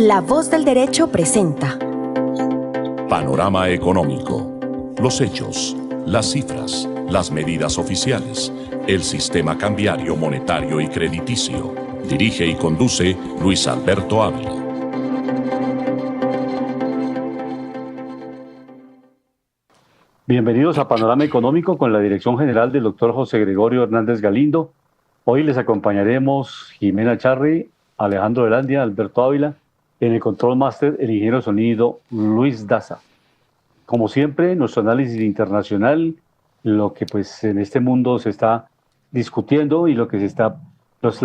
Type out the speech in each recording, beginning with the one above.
La Voz del Derecho presenta Panorama Económico. Los hechos, las cifras, las medidas oficiales, el sistema cambiario, monetario y crediticio. Dirige y conduce Luis Alberto Ávila. Bienvenidos a Panorama Económico con la dirección general del doctor José Gregorio Hernández Galindo. Hoy les acompañaremos Jimena Charri, Alejandro Velandia, Alberto Ávila, en el Control Master, el ingeniero de sonido Luis Daza. Como siempre, nuestro análisis internacional, lo que pues en este mundo se está discutiendo y lo que se está, los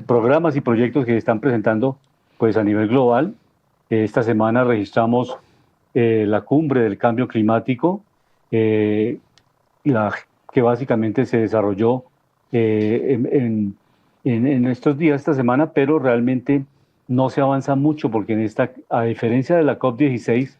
programas y proyectos que se están presentando pues a nivel global. Esta semana registramos la cumbre del cambio climático, que básicamente se desarrolló en estos días, esta semana, pero realmente no se avanza mucho porque a diferencia de la COP16,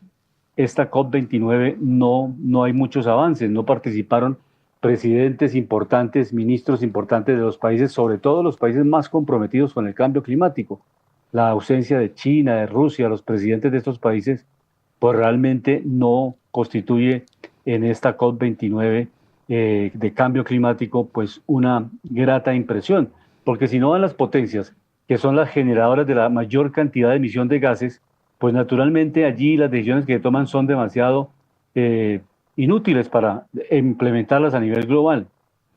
esta COP29 no hay muchos avances, no participaron presidentes importantes, ministros importantes de los países, sobre todo los países más comprometidos con el cambio climático. La ausencia de China, de Rusia, los presidentes de estos países, pues realmente no constituye en esta COP29 de cambio climático pues una grata impresión, porque si no van las potencias, que son las generadoras de la mayor cantidad de emisión de gases, pues naturalmente allí las decisiones que se toman son demasiado inútiles para implementarlas a nivel global.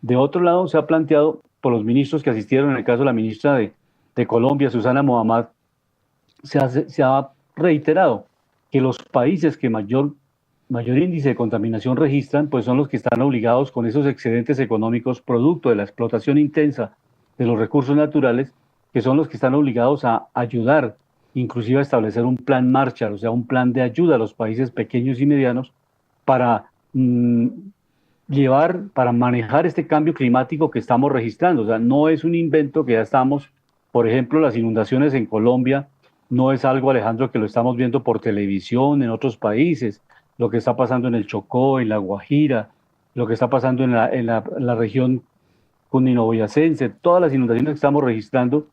De otro lado, se ha planteado por los ministros que asistieron, en el caso de la ministra de Colombia, Susana Mohamed, se ha reiterado que los países que mayor índice de contaminación registran, pues son los que están obligados con esos excedentes económicos producto de la explotación intensa de los recursos naturales, que son los que están obligados a ayudar, inclusive a establecer un plan Marshall, o sea, un plan de ayuda a los países pequeños y medianos para para manejar este cambio climático que estamos registrando. O sea, no es un invento que ya estamos, por ejemplo, las inundaciones en Colombia, no es algo, Alejandro, que lo estamos viendo por televisión en otros países, lo que está pasando en el Chocó, en la Guajira, lo que está pasando en la región cundinaboyacense, todas las inundaciones que estamos registrando,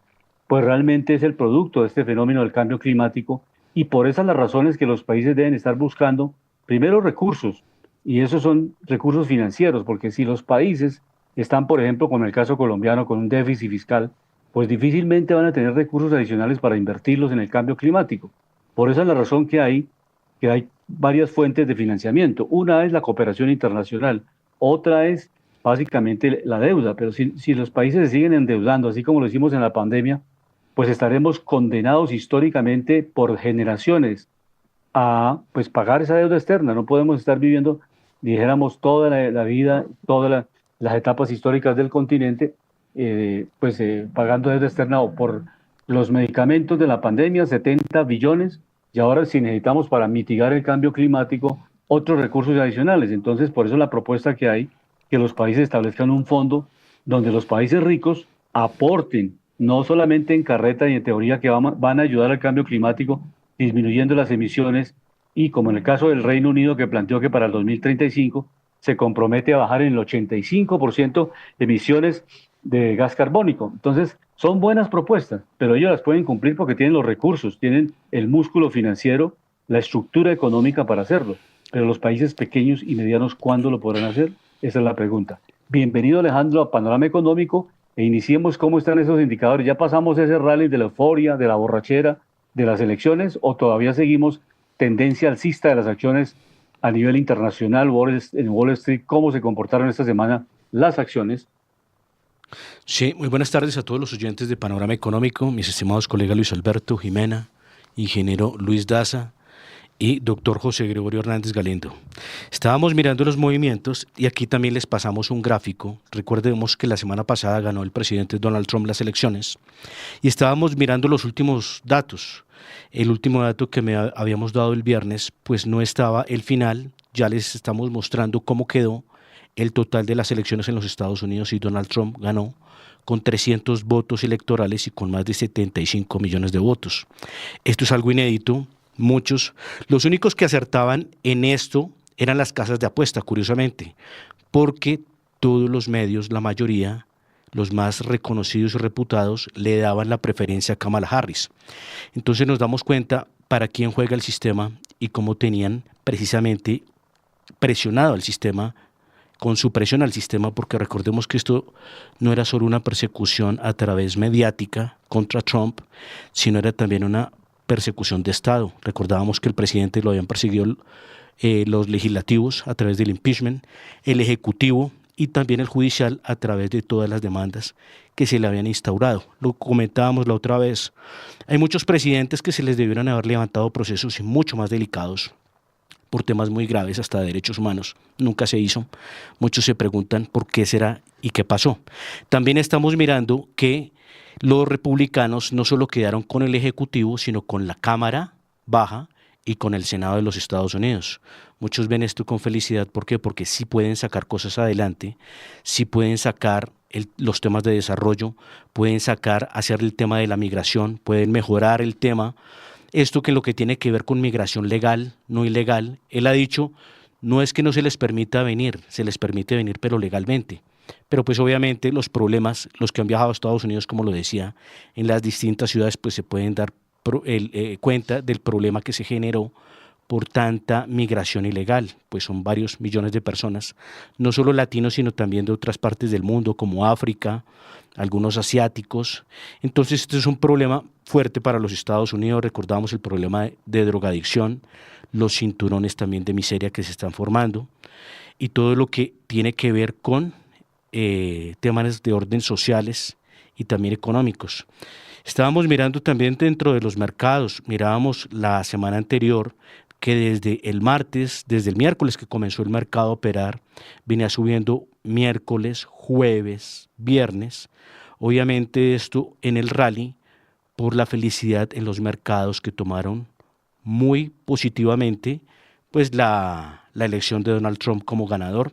pues realmente es el producto de este fenómeno del cambio climático, y por esas las razones que los países deben estar buscando, primero recursos, y esos son recursos financieros, porque si los países están, por ejemplo, con el caso colombiano, con un déficit fiscal, pues difícilmente van a tener recursos adicionales para invertirlos en el cambio climático. Por esa es la razón que hay varias fuentes de financiamiento. Una es la cooperación internacional, otra es básicamente la deuda, pero si los países se siguen endeudando, así como lo hicimos en la pandemia, pues estaremos condenados históricamente por generaciones a pues pagar esa deuda externa. No podemos estar viviendo, dijéramos, toda la vida, las etapas históricas del continente, pagando deuda externa, o por los medicamentos de la pandemia, 70 billones, y ahora si necesitamos para mitigar el cambio climático otros recursos adicionales. Entonces, por eso la propuesta que hay, que los países establezcan un fondo donde los países ricos aporten, no solamente en carreta y en teoría, que van a ayudar al cambio climático disminuyendo las emisiones, y como en el caso del Reino Unido, que planteó que para el 2035 se compromete a bajar en el 85% emisiones de gas carbónico. Entonces, son buenas propuestas, pero ellos las pueden cumplir porque tienen los recursos, tienen el músculo financiero, la estructura económica para hacerlo. Pero los países pequeños y medianos, ¿cuándo lo podrán hacer? Esa es la pregunta. Bienvenido, Alejandro, a Panorama Económico, e iniciemos cómo están esos indicadores. ¿Ya pasamos ese rally de la euforia, de la borrachera, de las elecciones, o todavía seguimos tendencia alcista de las acciones a nivel internacional, en Wall Street? ¿Cómo se comportaron esta semana las acciones? Sí, muy buenas tardes a todos los oyentes de Panorama Económico, mis estimados colegas Luis Alberto, Jimena, ingeniero Luis Daza y doctor José Gregorio Hernández Galindo. Estábamos mirando los movimientos y aquí también les pasamos un gráfico. Recordemos que la semana pasada ganó el presidente Donald Trump las elecciones y estábamos mirando los últimos datos. El último dato que me habíamos dado el viernes, pues no estaba el final. Ya les estamos mostrando cómo quedó el total de las elecciones en los Estados Unidos, y Donald Trump ganó con 300 votos electorales y con más de 75 millones de votos. Esto es algo inédito. Los únicos que acertaban en esto eran las casas de apuesta, curiosamente, porque todos los medios, la mayoría, los más reconocidos y reputados, le daban la preferencia a Kamala Harris. Entonces nos damos cuenta para quién juega el sistema y cómo tenían precisamente presionado al sistema, con su presión al sistema, porque recordemos que esto no era solo una persecución a través mediática contra Trump, sino era también una persecución de Estado. Recordábamos que el presidente lo habían perseguido los legislativos a través del impeachment, el ejecutivo y también el judicial a través de todas las demandas que se le habían instaurado. Lo comentábamos la otra vez. Hay muchos presidentes que se les debieron haber levantado procesos mucho más delicados por temas muy graves, hasta de derechos humanos. Nunca se hizo. Muchos se preguntan por qué será y qué pasó. También estamos mirando que los republicanos no solo quedaron con el Ejecutivo, sino con la Cámara Baja y con el Senado de los Estados Unidos. Muchos ven esto con felicidad. ¿Por qué? Porque sí pueden sacar cosas adelante, sí pueden sacar los temas de desarrollo, pueden hacer el tema de la migración, pueden mejorar el tema. Esto que lo que tiene que ver con migración legal, no ilegal, él ha dicho, no es que no se les permita venir, se les permite venir pero legalmente. Pero pues obviamente los problemas, los que han viajado a Estados Unidos, como lo decía, en las distintas ciudades pues se pueden dar cuenta del problema que se generó por tanta migración ilegal, pues son varios millones de personas, no solo latinos, sino también de otras partes del mundo, como África, algunos asiáticos. Entonces este es un problema fuerte para los Estados Unidos. Recordamos el problema de drogadicción, los cinturones también de miseria que se están formando y todo lo que tiene que ver con temas de orden sociales y también económicos. Estábamos mirando también dentro de los mercados, mirábamos la semana anterior que desde el miércoles que comenzó el mercado a operar, venía subiendo miércoles, jueves, viernes. Obviamente esto en el rally por la felicidad en los mercados que tomaron muy positivamente pues la elección de Donald Trump como ganador.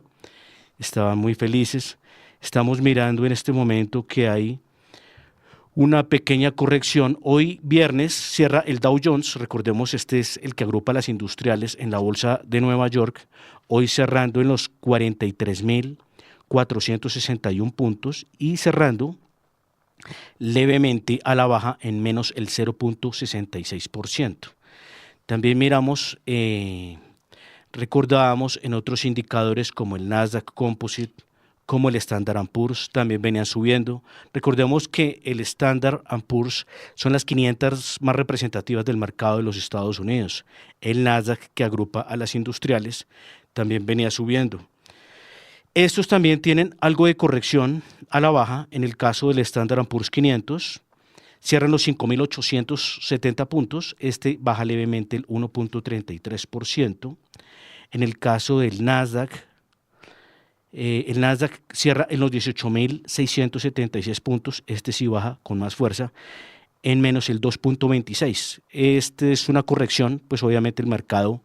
Estaban muy felices. Estamos mirando en este momento que hay una pequeña corrección. Hoy viernes cierra el Dow Jones, recordemos este es el que agrupa las industriales en la bolsa de Nueva York, hoy cerrando en los 43.461 puntos y cerrando levemente a la baja en menos el 0.66%. También miramos, recordábamos en otros indicadores como el Nasdaq Composite, como el Standard & Poor's también venían subiendo. Recordemos que el Standard & Poor's son las 500 más representativas del mercado de los Estados Unidos. El Nasdaq, que agrupa a las industriales, también venía subiendo. Estos también tienen algo de corrección a la baja. En el caso del Standard & Poor's 500, cierran los 5.870 puntos. Este baja levemente el 1.33%. En el caso del Nasdaq, el Nasdaq cierra en los 18.676 puntos, este sí baja con más fuerza, en menos el 2.26. Esta es una corrección, pues obviamente el mercado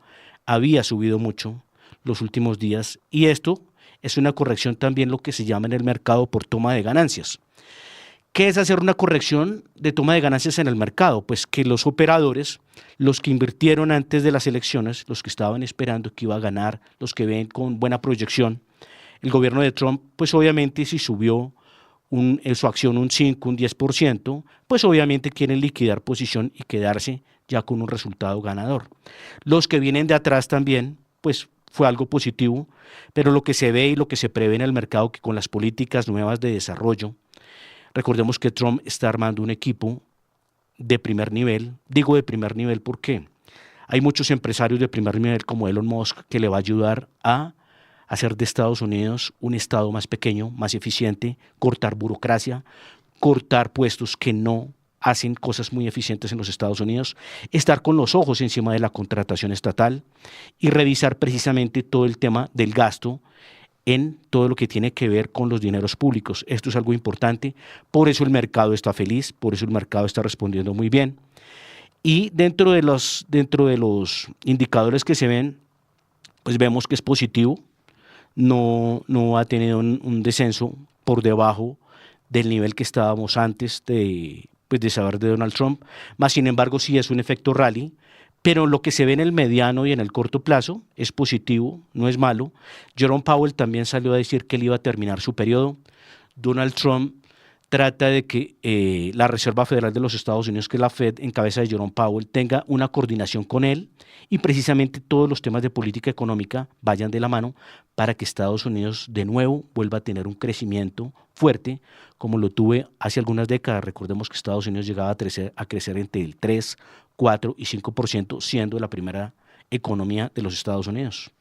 había subido mucho los últimos días y esto es una corrección también lo que se llama en el mercado por toma de ganancias. ¿Qué es hacer una corrección de toma de ganancias en el mercado? Pues que los operadores, los que invirtieron antes de las elecciones, los que estaban esperando que iba a ganar, los que ven con buena proyección, el gobierno de Trump, pues obviamente si subió su acción un 5, un 10%, pues obviamente quieren liquidar posición y quedarse ya con un resultado ganador. Los que vienen de atrás también, pues fue algo positivo, pero lo que se ve y lo que se prevé en el mercado que con las políticas nuevas de desarrollo, recordemos que Trump está armando un equipo de primer nivel. Digo de primer nivel porque hay muchos empresarios de primer nivel como Elon Musk que le va a ayudar a hacer de Estados Unidos un estado más pequeño, más eficiente, cortar burocracia, cortar puestos que no hacen cosas muy eficientes en los Estados Unidos, estar con los ojos encima de la contratación estatal y revisar precisamente todo el tema del gasto en todo lo que tiene que ver con los dineros públicos. Esto es algo importante, por eso el mercado está feliz, por eso el mercado está respondiendo muy bien. Y dentro de los indicadores que se ven, pues vemos que es positivo. No ha tenido un descenso por debajo del nivel que estábamos antes de saber de Donald Trump, más sin embargo sí es un efecto rally, pero lo que se ve en el mediano y en el corto plazo es positivo, no es malo. Jerome Powell también salió a decir que él iba a terminar su periodo. Donald Trump trata de que la Reserva Federal de los Estados Unidos, que es la Fed, en cabeza de Jerome Powell, tenga una coordinación con él y precisamente todos los temas de política económica vayan de la mano para que Estados Unidos de nuevo vuelva a tener un crecimiento fuerte como lo tuve hace algunas décadas. Recordemos que Estados Unidos llegaba a crecer entre el 3, 4 y 5%, siendo la primera economía de los Estados Unidos.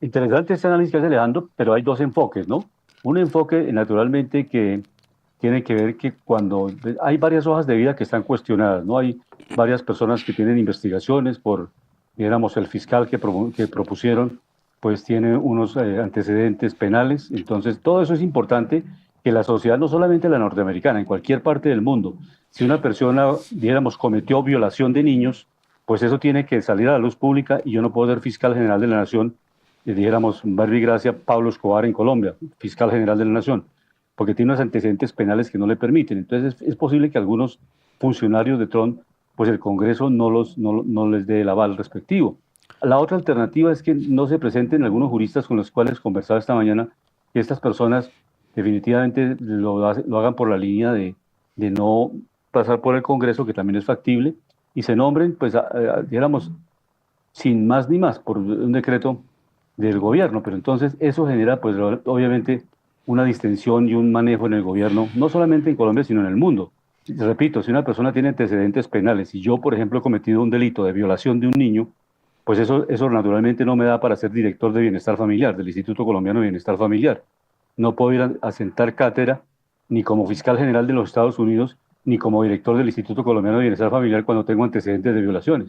Interesante este análisis que hace Alejandro, pero hay dos enfoques, ¿no? Un enfoque, naturalmente, que tiene que ver que cuando hay varias hojas de vida que están cuestionadas, ¿no? Hay varias personas que tienen investigaciones por, digamos, el fiscal que propusieron, pues tiene unos antecedentes penales. Entonces, todo eso es importante que la sociedad, no solamente la norteamericana, en cualquier parte del mundo, si una persona, dijéramos, cometió violación de niños, pues eso tiene que salir a la luz pública y yo no puedo ser fiscal general de la nación, dijéramos, Barbie Gracia Pablo Escobar en Colombia, fiscal general de la nación, porque tiene unos antecedentes penales que no le permiten. Entonces es posible que algunos funcionarios de Trump, pues el Congreso no les dé el aval respectivo. La otra alternativa es que no se presenten algunos juristas con los cuales conversaba esta mañana, que estas personas definitivamente lo hagan por la línea de no pasar por el Congreso, que también es factible, y se nombren, pues, dijéramos, sin más ni más, por un decreto del gobierno, pero entonces eso genera, pues, obviamente, una distensión y un manejo en el gobierno, no solamente en Colombia, sino en el mundo. Repito, si una persona tiene antecedentes penales y yo, por ejemplo, he cometido un delito de violación de un niño, pues eso naturalmente no me da para ser director de Bienestar Familiar, del Instituto Colombiano de Bienestar Familiar. No puedo ir a sentar cátedra ni como fiscal general de los Estados Unidos, ni como director del Instituto Colombiano de Bienestar Familiar cuando tengo antecedentes de violaciones.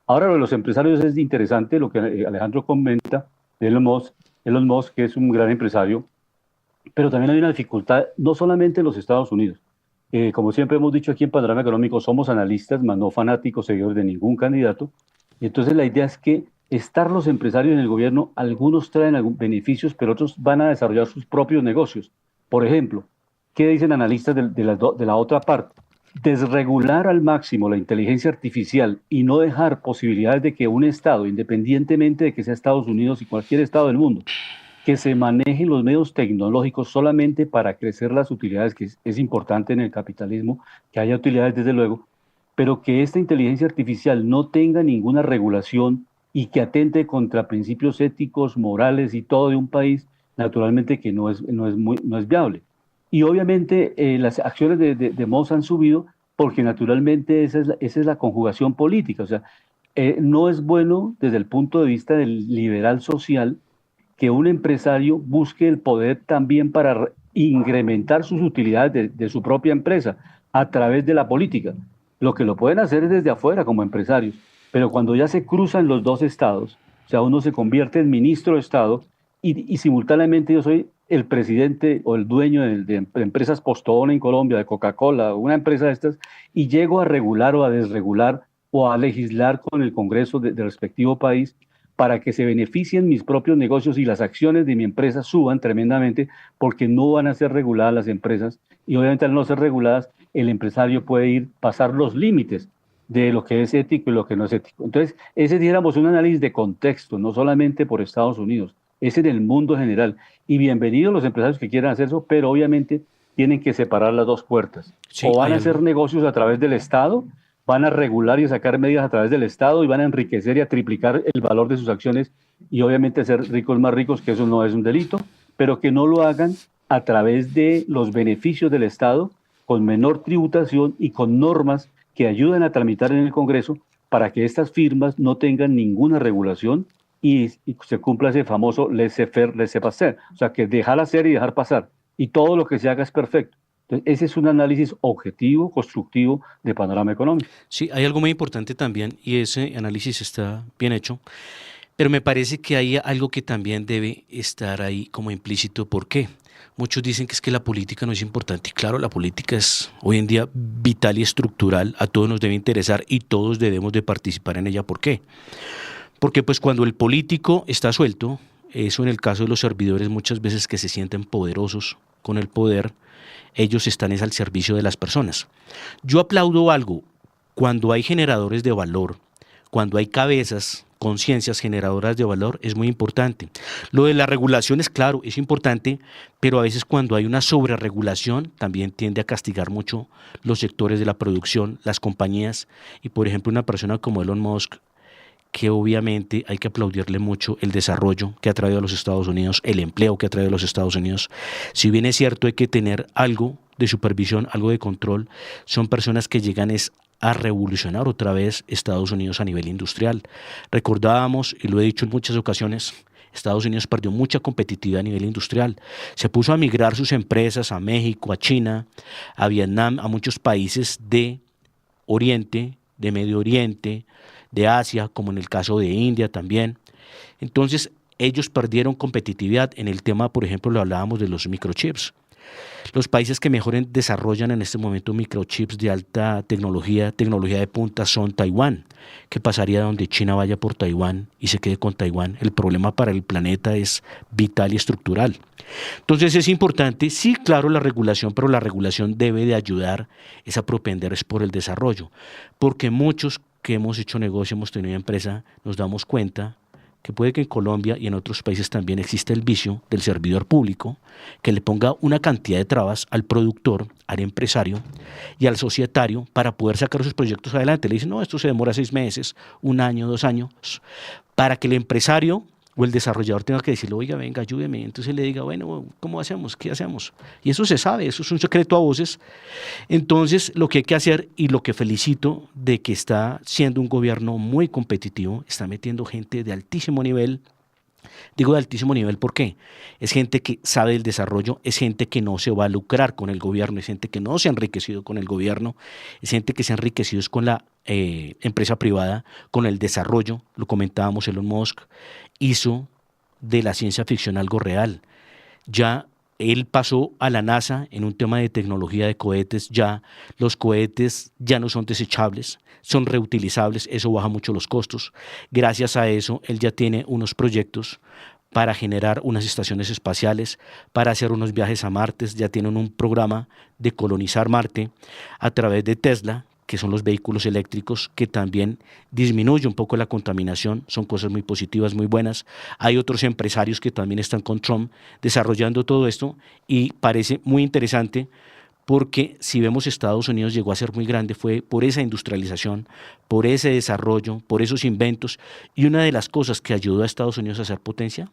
Ahora, lo de los empresarios es interesante, lo que Alejandro comenta de Elon Musk, que es un gran empresario, pero también hay una dificultad, no solamente en los Estados Unidos. Como siempre hemos dicho aquí en Panorama Económico, somos analistas, más no fanáticos, seguidores de ningún candidato. Y entonces la idea es que estar los empresarios en el gobierno, algunos traen algunos beneficios, pero otros van a desarrollar sus propios negocios. Por ejemplo, ¿qué dicen analistas de la otra parte? Desregular al máximo la inteligencia artificial y no dejar posibilidades de que un Estado, independientemente de que sea Estados Unidos y cualquier Estado del mundo, que se manejen los medios tecnológicos solamente para crecer las utilidades, que es importante en el capitalismo, que haya utilidades desde luego, pero que esta inteligencia artificial no tenga ninguna regulación y que atente contra principios éticos, morales y todo de un país, naturalmente que no es viable. Y obviamente las acciones de Musk han subido porque naturalmente esa es la conjugación política. O sea, no es bueno desde el punto de vista del liberal social que un empresario busque el poder también para incrementar sus utilidades de su propia empresa a través de la política. Lo que lo pueden hacer es desde afuera como empresarios, pero cuando ya se cruzan los dos estados, o sea, uno se convierte en ministro de Estado y simultáneamente yo soy el presidente o el dueño de empresas Postobón en Colombia, de Coca-Cola, una empresa de estas, y llego a regular o a desregular o a legislar con el Congreso del respectivo país para que se beneficien mis propios negocios y las acciones de mi empresa suban tremendamente porque no van a ser reguladas las empresas y obviamente al no ser reguladas el empresario puede pasar los límites de lo que es ético y lo que no es ético. Entonces, ese dijéramos un análisis de contexto, no solamente por Estados Unidos, es en el mundo general. Y bienvenidos los empresarios que quieran hacer eso, pero obviamente tienen que separar las dos puertas. Sí, o van a hacer negocios a través del Estado, van a regular y sacar medidas a través del Estado y van a enriquecer y a triplicar el valor de sus acciones y obviamente ser ricos más ricos, que eso no es un delito, pero que no lo hagan a través de los beneficios del Estado, con menor tributación y con normas que ayuden a tramitar en el Congreso para que estas firmas no tengan ninguna regulación y se cumpla ese famoso laissez-faire, laissez-passer, o sea, que dejar hacer y dejar pasar, y todo lo que se haga es perfecto. Entonces, ese es un análisis objetivo, constructivo de panorama económico. Sí, hay algo muy importante también, y ese análisis está bien hecho, pero me parece que hay algo que también debe estar ahí como implícito. ¿Por qué? Muchos dicen que es que la política no es importante, y claro, la política es hoy en día vital y estructural, a todos nos debe interesar y todos debemos de participar en ella. ¿Por qué? Porque pues cuando el político está suelto, eso en el caso de los servidores muchas veces que se sienten poderosos con el poder, ellos están al servicio de las personas. Yo aplaudo algo, cuando hay generadores de valor, cuando hay cabezas conciencias generadoras de valor es muy importante. Lo de la regulación es claro, es importante, pero a veces cuando hay una sobreregulación también tiende a castigar mucho los sectores de la producción, las compañías, y por ejemplo una persona como Elon Musk, que obviamente hay que aplaudirle mucho el desarrollo que ha traído a los Estados Unidos, el empleo que ha traído a los Estados Unidos. Si bien es cierto hay que tener algo de supervisión, algo de control, son personas que llegan a revolucionar otra vez Estados Unidos a nivel industrial. Recordábamos, y lo he dicho en muchas ocasiones, Estados Unidos perdió mucha competitividad a nivel industrial. Se puso a migrar sus empresas a México, a China, a Vietnam, a muchos países de Oriente, de Medio Oriente, de Asia, como en el caso de India también. Entonces, ellos perdieron competitividad en el tema, por ejemplo, lo hablábamos de los microchips. Los países que mejor desarrollan en este momento microchips de alta tecnología, tecnología de punta, son Taiwán. ¿Qué pasaría donde China vaya por Taiwán y se quede con Taiwán? El problema para el planeta es vital y estructural. Entonces es importante, sí, claro, la regulación, pero la regulación debe de ayudar a propender por el desarrollo, porque muchos que hemos hecho negocio, hemos tenido empresa, nos damos cuenta que puede que en Colombia y en otros países también existe el vicio del servidor público, que le ponga una cantidad de trabas al productor, al empresario y al societario para poder sacar sus proyectos adelante. Le dicen, no, esto se demora 6 meses, 1 año, 2 años, para que el empresario o el desarrollador tenga que decirle, oiga, venga, ayúdeme. Entonces le diga, bueno, ¿cómo hacemos? ¿Qué hacemos? Y eso se sabe, eso es un secreto a voces. Entonces, lo que hay que hacer, y lo que felicito de que está siendo un gobierno muy competitivo, está metiendo gente de altísimo nivel. Digo de altísimo nivel, ¿por qué? Es gente que sabe del desarrollo, es gente que no se va a lucrar con el gobierno, es gente que no se ha enriquecido con el gobierno, es gente que se ha enriquecido con la empresa privada, con el desarrollo. Lo comentábamos, Elon Musk hizo de la ciencia ficción algo real. Ya él pasó a la NASA en un tema de tecnología de cohetes, ya los cohetes ya no son desechables, son reutilizables, eso baja mucho los costos. Gracias a eso, él ya tiene unos proyectos para generar unas estaciones espaciales, para hacer unos viajes a Marte, ya tienen un programa de colonizar Marte a través de Tesla, que son los vehículos eléctricos, que también disminuye un poco la contaminación, son cosas muy positivas, muy buenas. Hay otros empresarios que también están con Trump desarrollando todo esto y parece muy interesante porque si vemos Estados Unidos llegó a ser muy grande fue por esa industrialización, por ese desarrollo, por esos inventos, y una de las cosas que ayudó a Estados Unidos a ser potencia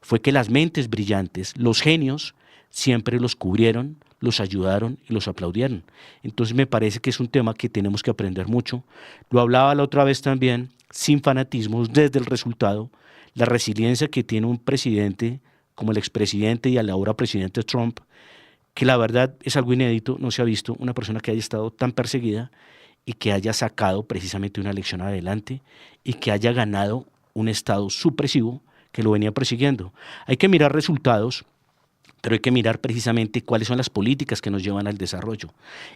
fue que las mentes brillantes, los genios, siempre los cubrieron, los ayudaron y los aplaudieron. Entonces me parece que es un tema que tenemos que aprender mucho. Lo hablaba la otra vez también, sin fanatismos, desde el resultado, la resiliencia que tiene un presidente como el expresidente y ahora presidente Trump, que la verdad es algo inédito, no se ha visto una persona que haya estado tan perseguida y que haya sacado precisamente una elección adelante y que haya ganado un estado supresivo que lo venía persiguiendo. Hay que mirar resultados, pero hay que mirar precisamente cuáles son las políticas que nos llevan al desarrollo.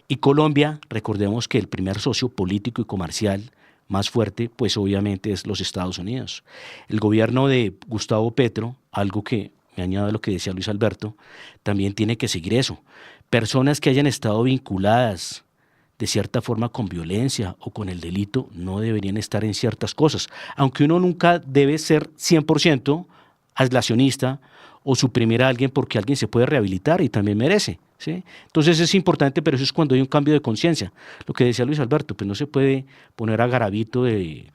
Y Colombia, recordemos que el primer socio político y comercial más fuerte, pues obviamente es los Estados Unidos. El gobierno de Gustavo Petro, algo que me añado a lo que decía Luis Alberto, también tiene que seguir eso. Personas que hayan estado vinculadas de cierta forma con violencia o con el delito no deberían estar en ciertas cosas, aunque uno nunca debe ser 100% aislacionista o suprimir a alguien porque alguien se puede rehabilitar y también merece, ¿sí? Entonces es importante, pero eso es cuando hay un cambio de conciencia. Lo que decía Luis Alberto, pues no se puede poner a Garavito de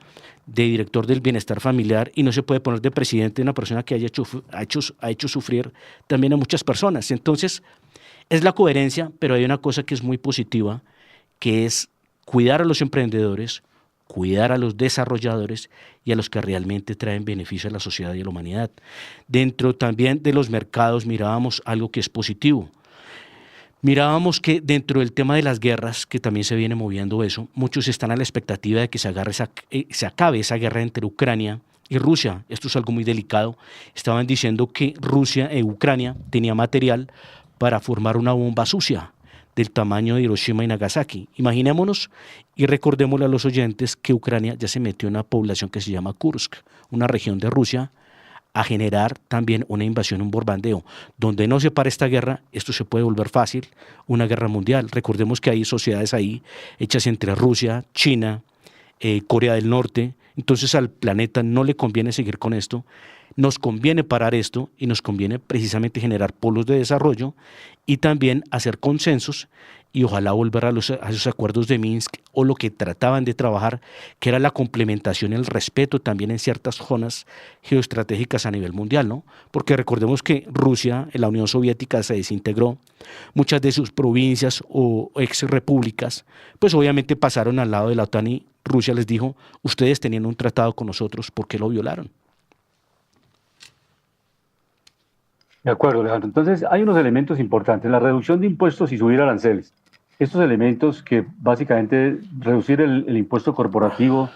director del bienestar familiar y no se puede poner de presidente de una persona que ha hecho sufrir también a muchas personas. Entonces es la coherencia, pero hay una cosa que es muy positiva, que es cuidar a los emprendedores, cuidar a los desarrolladores y a los que realmente traen beneficio a la sociedad y a la humanidad. Dentro también de los mercados mirábamos algo que es positivo. Mirábamos que dentro del tema de las guerras, que también se viene moviendo eso, muchos están a la expectativa de que se acabe esa guerra entre Ucrania y Rusia. Esto es algo muy delicado. Estaban diciendo que Rusia y Ucrania tenía material para formar una bomba sucia del tamaño de Hiroshima y Nagasaki. Imaginémonos y recordémosle a los oyentes que Ucrania ya se metió en una población que se llama Kursk, una región de Rusia, a generar también una invasión, un bombardeo. Donde no se pare esta guerra, esto se puede volver fácil, una guerra mundial. Recordemos que hay sociedades ahí hechas entre Rusia, China, Corea del Norte, Entonces al planeta no le conviene seguir con esto, nos conviene parar esto y nos conviene precisamente generar polos de desarrollo y también hacer consensos y ojalá volver a esos acuerdos de Minsk o lo que trataban de trabajar, que era la complementación y el respeto también en ciertas zonas geoestratégicas a nivel mundial, ¿no? Porque recordemos que Rusia, en la Unión Soviética, se desintegró, muchas de sus provincias o ex repúblicas, pues obviamente pasaron al lado de la OTAN y Rusia les dijo, ustedes tenían un tratado con nosotros, ¿por qué lo violaron? De acuerdo, Alejandro. Entonces, hay unos elementos importantes. La reducción de impuestos y subir aranceles. Estos elementos que básicamente reducir el impuesto corporativo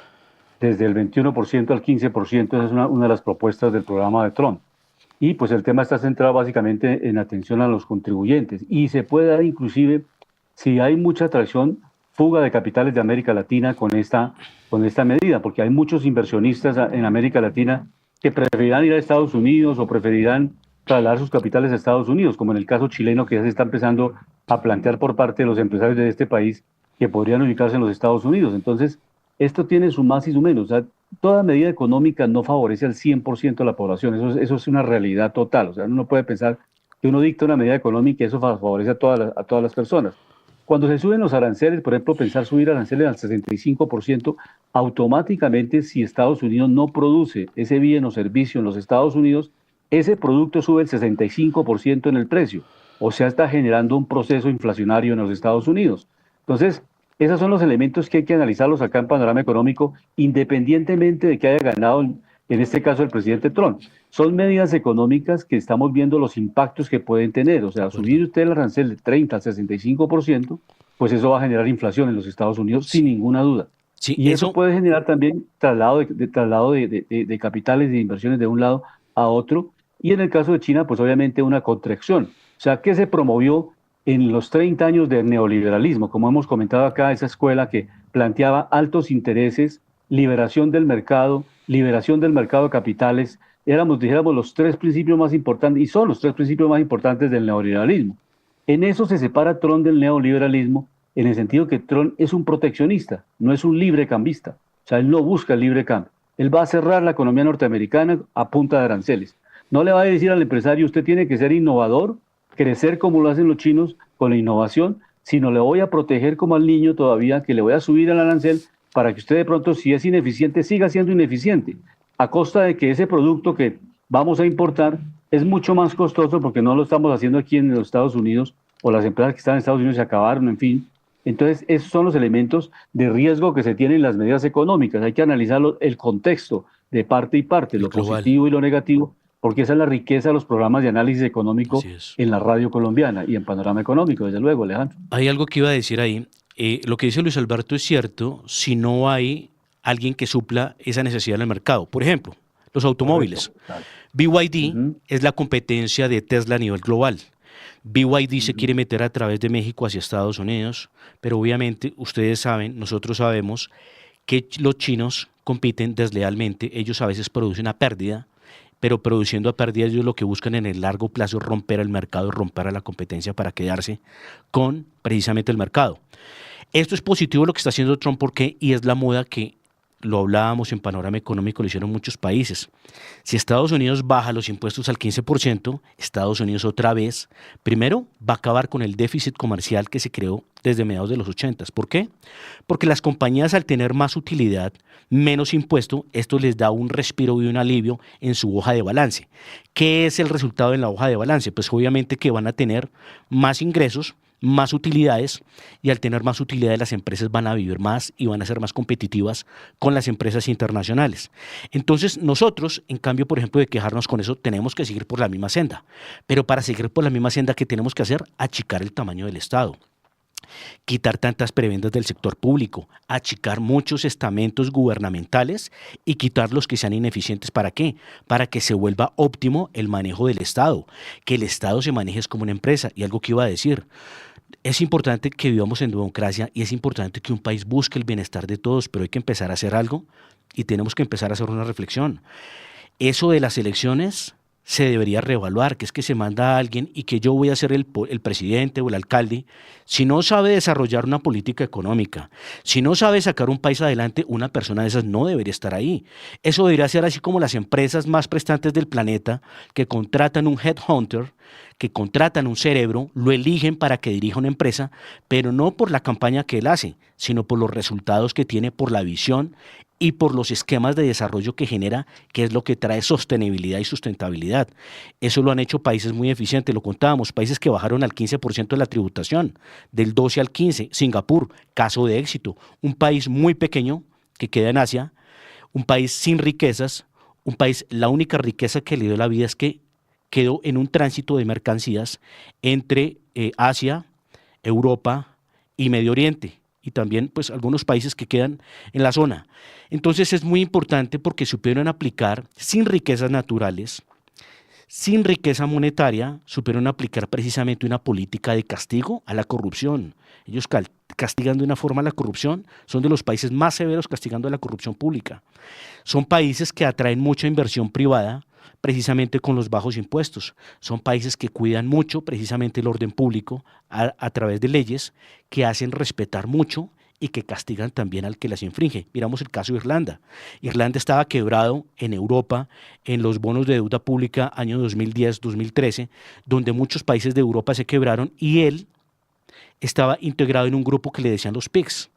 desde el 21% al 15%, esa es una de las propuestas del programa de Trump. Y pues el tema está centrado básicamente en atención a los contribuyentes. Y se puede dar inclusive, si hay mucha atracción, fuga de capitales de América Latina con esta medida, porque hay muchos inversionistas en América Latina que preferirán ir a Estados Unidos o preferirán trasladar sus capitales a Estados Unidos, como en el caso chileno que ya se está empezando a plantear por parte de los empresarios de este país que podrían ubicarse en los Estados Unidos. Entonces, esto tiene su más y su menos. O sea, toda medida económica no favorece al 100% de la población. Eso es una realidad total. O sea, uno no puede pensar que uno dicta una medida económica y eso favorece a todas las personas. Cuando se suben los aranceles, por ejemplo, pensar subir aranceles al 65%, automáticamente si Estados Unidos no produce ese bien o servicio en los Estados Unidos, ese producto sube el 65% en el precio, o sea, está generando un proceso inflacionario en los Estados Unidos. Entonces, esos son los elementos que hay que analizarlos acá en Panorama Económico, independientemente de que haya ganado, en este caso, el presidente Trump. Son medidas económicas que estamos viendo los impactos que pueden tener. O sea, subir usted el arancel de 30 al 65%, pues eso va a generar inflación en los Estados Unidos, sin ninguna duda. Sí, y eso puede generar también traslado de capitales y de inversiones de un lado a otro. Y en el caso de China, pues obviamente una contracción. O sea, ¿qué se promovió en los 30 años del neoliberalismo? Como hemos comentado acá, esa escuela que planteaba altos intereses, liberación del mercado de capitales, dijéramos, los tres principios más importantes, y son los tres principios más importantes del neoliberalismo. En eso se separa Trump del neoliberalismo, en el sentido que Trump es un proteccionista, no es un librecambista. O sea, él no busca el libre cambio. Él va a cerrar la economía norteamericana a punta de aranceles. No le va a decir al empresario, usted tiene que ser innovador, crecer como lo hacen los chinos con la innovación, sino le voy a proteger como al niño todavía, que le voy a subir el arancel para que usted de pronto, si es ineficiente, siga siendo ineficiente, a costa de que ese producto que vamos a importar es mucho más costoso porque no lo estamos haciendo aquí en los Estados Unidos, o las empresas que están en Estados Unidos se acabaron, en fin. Entonces, esos son los elementos de riesgo que se tienen en las medidas económicas. Hay que analizar el contexto de parte y parte, lo positivo y lo negativo, porque esa es la riqueza de los programas de análisis económico en la radio colombiana y en Panorama Económico, desde luego, Alejandro. Hay algo que iba a decir ahí. Lo que dice Luis Alberto es cierto si no hay alguien que supla esa necesidad en el mercado. Por ejemplo, los automóviles. BYD es la competencia de Tesla a nivel global. BYD se quiere meter a través de México hacia Estados Unidos, pero obviamente ustedes saben, nosotros sabemos que los chinos compiten deslealmente. Ellos a veces producen a pérdida, pero produciendo a pérdida ellos lo que buscan en el largo plazo es romper el mercado, romper a la competencia para quedarse con precisamente el mercado. Esto es positivo lo que está haciendo Trump porque, y es la moda que lo hablábamos en Panorama Económico, lo hicieron muchos países. Si Estados Unidos baja los impuestos al 15%, Estados Unidos otra vez, primero va a acabar con el déficit comercial que se creó desde mediados de los 80. ¿Por qué? Porque las compañías al tener más utilidad, menos impuesto, esto les da un respiro y un alivio en su hoja de balance. ¿Qué es el resultado en la hoja de balance? Pues obviamente que van a tener más ingresos, más utilidades, y al tener más utilidades las empresas van a vivir más y van a ser más competitivas con las empresas internacionales. Entonces nosotros, en cambio, por ejemplo, de quejarnos con eso, tenemos que seguir por la misma senda. Pero para seguir por la misma senda, ¿qué tenemos que hacer? Achicar el tamaño del Estado. Quitar tantas prebendas del sector público, achicar muchos estamentos gubernamentales y quitar los que sean ineficientes. ¿Para qué? Para que se vuelva óptimo el manejo del Estado, que el Estado se maneje como una empresa. Y algo que iba a decir, es importante que vivamos en democracia y es importante que un país busque el bienestar de todos, pero hay que empezar a hacer algo y tenemos que empezar a hacer una reflexión. Eso de las elecciones se debería reevaluar, que es que se manda a alguien y que yo voy a ser el presidente o el alcalde, si no sabe desarrollar una política económica, si no sabe sacar un país adelante, una persona de esas no debería estar ahí. Eso debería ser así como las empresas más prestantes del planeta que contratan un headhunter, que contratan un cerebro, lo eligen para que dirija una empresa, pero no por la campaña que él hace, sino por los resultados que tiene, por la visión y por los esquemas de desarrollo que genera, que es lo que trae sostenibilidad y sustentabilidad. Eso lo han hecho países muy eficientes, lo contábamos, países que bajaron al 15% de la tributación, del 12 al 15%, Singapur, caso de éxito, un país muy pequeño que queda en Asia, un país sin riquezas, un país, la única riqueza que le dio la vida es que quedó en un tránsito de mercancías entre Asia, Europa y Medio Oriente, y también pues algunos países que quedan en la zona. Entonces es muy importante porque supieron aplicar sin riquezas naturales, sin riqueza monetaria, supieron aplicar precisamente una política de castigo a la corrupción. Ellos castigan de una forma la corrupción, son de los países más severos castigando a la corrupción pública. Son países que atraen mucha inversión privada, precisamente con los bajos impuestos. Son países que cuidan mucho precisamente el orden público a través de leyes que hacen respetar mucho y que castigan también al que las infringe. Miramos el caso de Irlanda. Irlanda estaba quebrado en Europa en los bonos de deuda pública año 2010-2013, donde muchos países de Europa se quebraron y él estaba integrado en un grupo que le decían los pigs,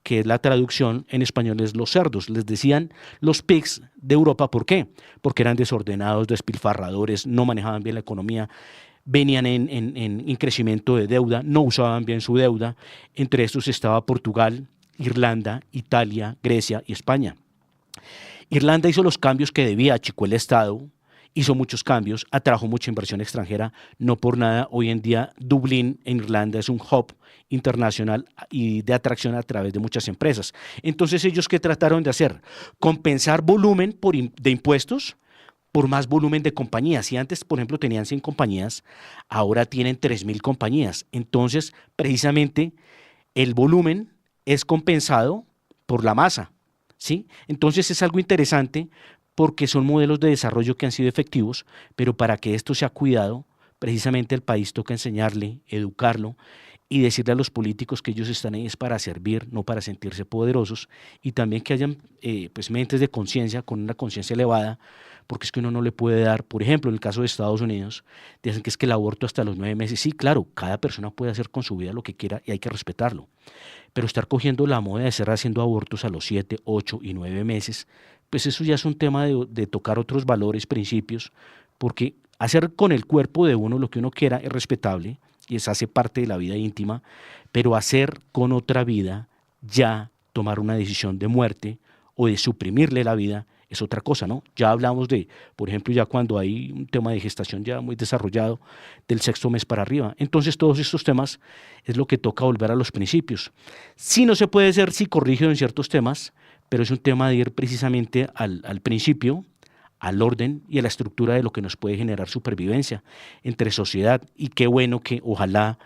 que es la traducción en español es los cerdos. Les decían los pigs de Europa, ¿por qué? Porque eran desordenados, despilfarradores, no manejaban bien la economía, venían en crecimiento de deuda, no usaban bien su deuda. Entre estos estaba Portugal, Irlanda, Italia, Grecia y España. Irlanda hizo los cambios que debía, achicó el Estado, hizo muchos cambios, atrajo mucha inversión extranjera, no por nada. Hoy en día Dublín en Irlanda es un hub internacional y de atracción a través de muchas empresas. Entonces, ¿ellos qué trataron de hacer? Compensar volumen de impuestos por más volumen de compañías. Si antes, por ejemplo, tenían 100 compañías, ahora tienen 3.000 compañías. Entonces, precisamente, el volumen es compensado por la masa, ¿sí? Entonces, es algo interesante porque son modelos de desarrollo que han sido efectivos, pero para que esto sea cuidado, precisamente el país toca enseñarle, educarlo y decirle a los políticos que ellos están ahí es para servir, no para sentirse poderosos, y también que hayan pues mentes de conciencia, con una conciencia elevada, porque es que uno no le puede dar, por ejemplo, en el caso de Estados Unidos, dicen que es que el aborto hasta los 9 meses, sí, claro, cada persona puede hacer con su vida lo que quiera y hay que respetarlo, pero estar cogiendo la moda de estar haciendo abortos a los 7, 8 y 9 meses, pues eso ya es un tema de tocar otros valores, principios, porque hacer con el cuerpo de uno lo que uno quiera es respetable y eso hace parte de la vida íntima, pero hacer con otra vida, ya tomar una decisión de muerte o de suprimirle la vida, es otra cosa, ¿no? Ya hablamos de, por ejemplo, ya cuando hay un tema de gestación ya muy desarrollado, del 6º mes para arriba. Entonces, todos estos temas es lo que toca volver a los principios. Sí, no se puede ser psicorrígido en ciertos temas, pero es un tema de ir precisamente al principio, al orden y a la estructura de lo que nos puede generar supervivencia entre sociedad. Y qué bueno que ojalá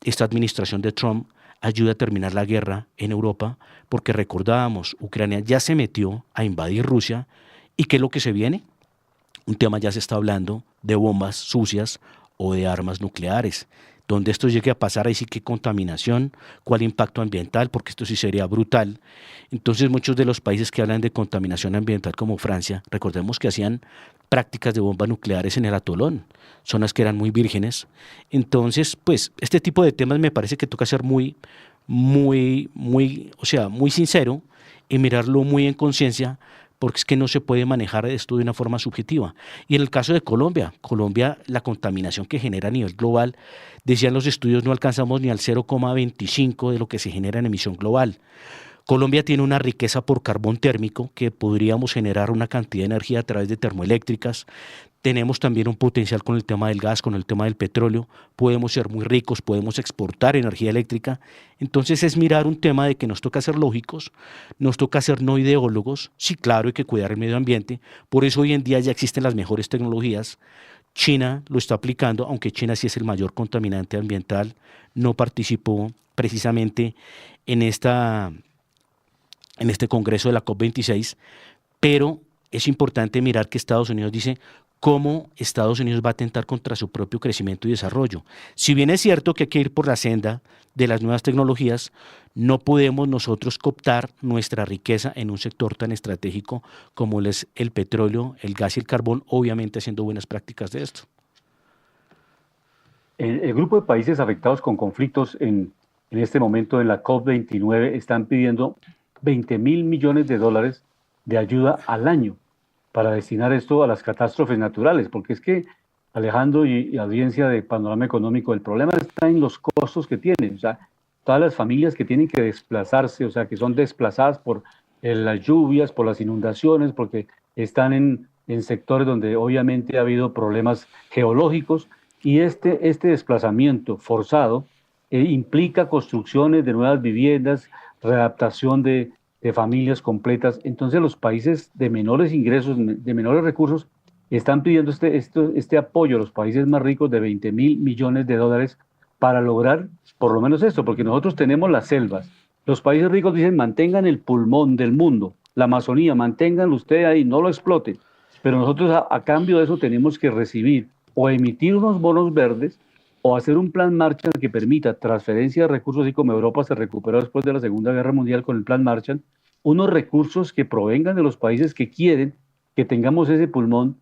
esta administración de Trump ayude a terminar la guerra en Europa, porque recordábamos, Ucrania ya se metió a invadir Rusia, ¿y qué es lo que se viene? Un tema ya se está hablando de bombas sucias o de armas nucleares. Donde esto llegue a pasar, ahí sí que contaminación, cuál impacto ambiental, porque esto sí sería brutal. Entonces muchos de los países que hablan de contaminación ambiental como Francia, recordemos que hacían prácticas de bombas nucleares en el atolón, zonas que eran muy vírgenes. Entonces, pues este tipo de temas me parece que toca ser muy sincero y mirarlo muy en conciencia, porque es que no se puede manejar esto de una forma subjetiva. Y en el caso de Colombia, la contaminación que genera a nivel global, decían los estudios, no alcanzamos ni al 0,25 de lo que se genera en emisión global. Colombia tiene una riqueza por carbón térmico que podríamos generar una cantidad de energía a través de termoeléctricas. Tenemos también un potencial con el tema del gas, con el tema del petróleo. Podemos ser muy ricos, podemos exportar energía eléctrica. Entonces es mirar un tema de que nos toca ser lógicos, nos toca ser no ideólogos. Sí, claro, hay que cuidar el medio ambiente. Por eso hoy en día ya existen las mejores tecnologías. China lo está aplicando, aunque China sí es el mayor contaminante ambiental. No participó precisamente en este congreso de la COP26, pero es importante mirar que Estados Unidos dice cómo Estados Unidos va a atentar contra su propio crecimiento y desarrollo. Si bien es cierto que hay que ir por la senda de las nuevas tecnologías, no podemos nosotros cooptar nuestra riqueza en un sector tan estratégico como es el petróleo, el gas y el carbón, obviamente haciendo buenas prácticas de esto. El grupo de países afectados con conflictos en este momento en la COP29 están pidiendo 20.000 millones de dólares de ayuda al año para destinar esto a las catástrofes naturales, porque es que, Alejandro y audiencia de Panorama Económico, el problema está en los costos que tienen, o sea, todas las familias que tienen que desplazarse, o sea, que son desplazadas por las lluvias, por las inundaciones, porque están en sectores donde obviamente ha habido problemas geológicos, y este desplazamiento forzado implica construcciones de nuevas viviendas, readaptación de familias completas. Entonces los países de menores ingresos, de menores recursos, están pidiendo este apoyo a los países más ricos de 20.000 millones de dólares para lograr por lo menos esto, porque nosotros tenemos las selvas. Los países ricos dicen mantengan el pulmón del mundo, la Amazonía, manténganlo usted ahí, no lo exploten. Pero nosotros a cambio de eso tenemos que recibir o emitir unos bonos verdes o hacer un plan Marshall que permita transferencia de recursos, así como Europa se recuperó después de la Segunda Guerra Mundial con el plan Marshall, unos recursos que provengan de los países que quieren que tengamos ese pulmón,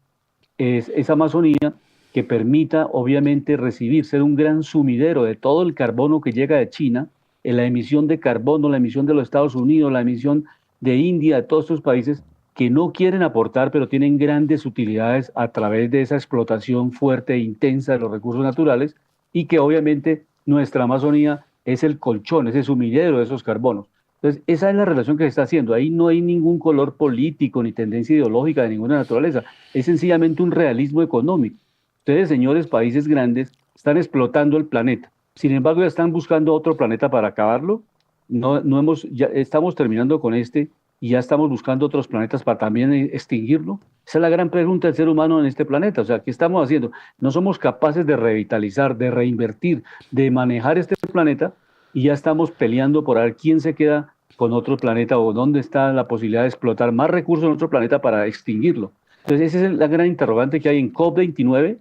esa Amazonía, que permita obviamente recibir, ser un gran sumidero de todo el carbono que llega de China, en la emisión de carbono, la emisión de los Estados Unidos, la emisión de India, de todos estos países que no quieren aportar, pero tienen grandes utilidades a través de esa explotación fuerte e intensa de los recursos naturales, y que obviamente nuestra Amazonía es el colchón, es el sumidero de esos carbonos. Entonces, esa es la relación que se está haciendo. Ahí no hay ningún color político ni tendencia ideológica de ninguna naturaleza. Es sencillamente un realismo económico. Ustedes, señores países grandes, están explotando el planeta. Sin embargo, ya están buscando otro planeta para acabarlo. Ya estamos terminando con este y ya estamos buscando otros planetas para también extinguirlo. Esa es la gran pregunta del ser humano en este planeta. O sea, ¿qué estamos haciendo? No somos capaces de revitalizar, de reinvertir, de manejar este planeta, y ya estamos peleando por ver quién se queda con otro planeta o dónde está la posibilidad de explotar más recursos en otro planeta para extinguirlo. Entonces, esa es la gran interrogante que hay en COP29,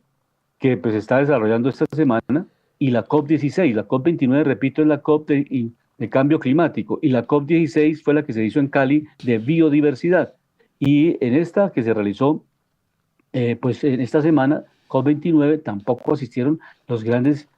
que pues está desarrollando esta semana, y la COP16. La COP29, repito, es la COP de cambio climático, y la COP16 fue la que se hizo en Cali de biodiversidad. Y en esta que se realizó, pues en esta semana, COP29, tampoco asistieron los grandes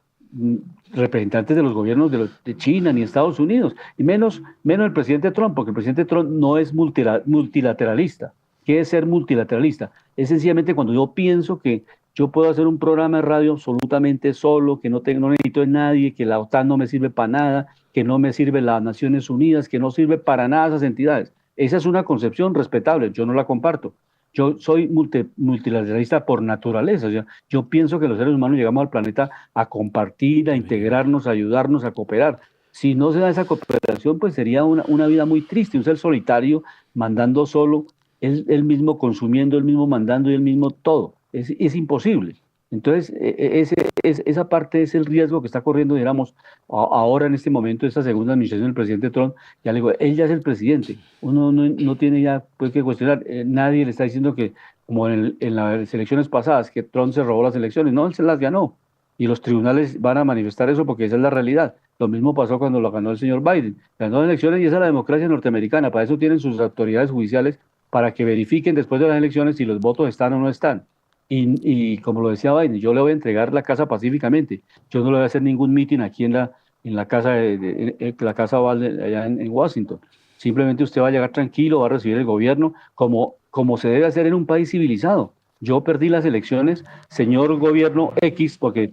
representantes de los gobiernos de China ni Estados Unidos, y menos el presidente Trump, porque el presidente Trump no es multilateralista. ¿Qué es ser multilateralista? Es sencillamente cuando yo pienso que yo puedo hacer un programa de radio absolutamente solo, que no necesito de nadie, que la OTAN no me sirve para nada, que no me sirve las Naciones Unidas, que no sirve para nada esas entidades. Esa es una concepción respetable, yo no la comparto. Yo soy multilateralista por naturaleza. O sea, yo pienso que los seres humanos llegamos al planeta a compartir, a integrarnos, a ayudarnos, a cooperar. Si no se da esa cooperación, pues sería una vida muy triste, un ser solitario, mandando solo, él mismo consumiendo, él mismo mandando y él mismo todo. Es imposible. Entonces, esa parte es el riesgo que está corriendo, digamos, ahora en este momento, esta segunda administración del presidente Trump. Ya le digo, él ya es el presidente, uno no tiene ya pues, que cuestionar, nadie le está diciendo que, como en las elecciones pasadas, que Trump se robó las elecciones, no, él se las ganó, y los tribunales van a manifestar eso porque esa es la realidad. Lo mismo pasó cuando lo ganó el señor Biden, ganó las elecciones, y esa es la democracia norteamericana, para eso tienen sus autoridades judiciales, para que verifiquen después de las elecciones si los votos están o no están. Y como lo decía Biden, yo le voy a entregar la casa pacíficamente. Yo no le voy a hacer ningún mitin aquí en la casa la casa Oval allá en Washington. Simplemente usted va a llegar tranquilo, va a recibir el gobierno como se debe hacer en un país civilizado. Yo perdí las elecciones, señor gobierno X, porque